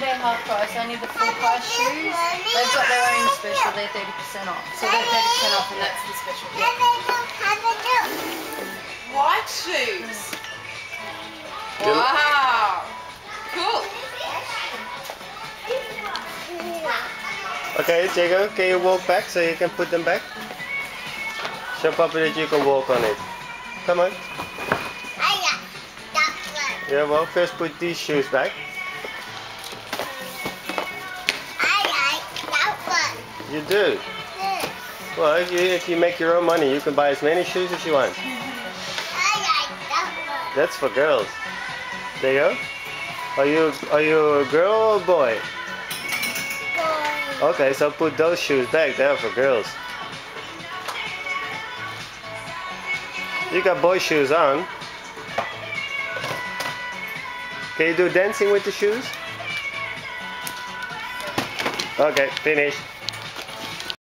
they're half price. Only the full price shoes, they've got their own special. They're 30% off. So they're 30% off, and that's the special. Yeah. White shoes. Wow. Cool. Okay, Jacob, can you walk back so you can put them back? Show Papa that you can walk on it. Come on. Yeah, well, first put these shoes back. You do? Well, if you make your own money, you can buy as many shoes as you want. That's for girls. There you go. Are you a girl or a boy? Okay, so put those shoes back there for girls. You got boy shoes on. Can you do dancing with the shoes? Okay, finish.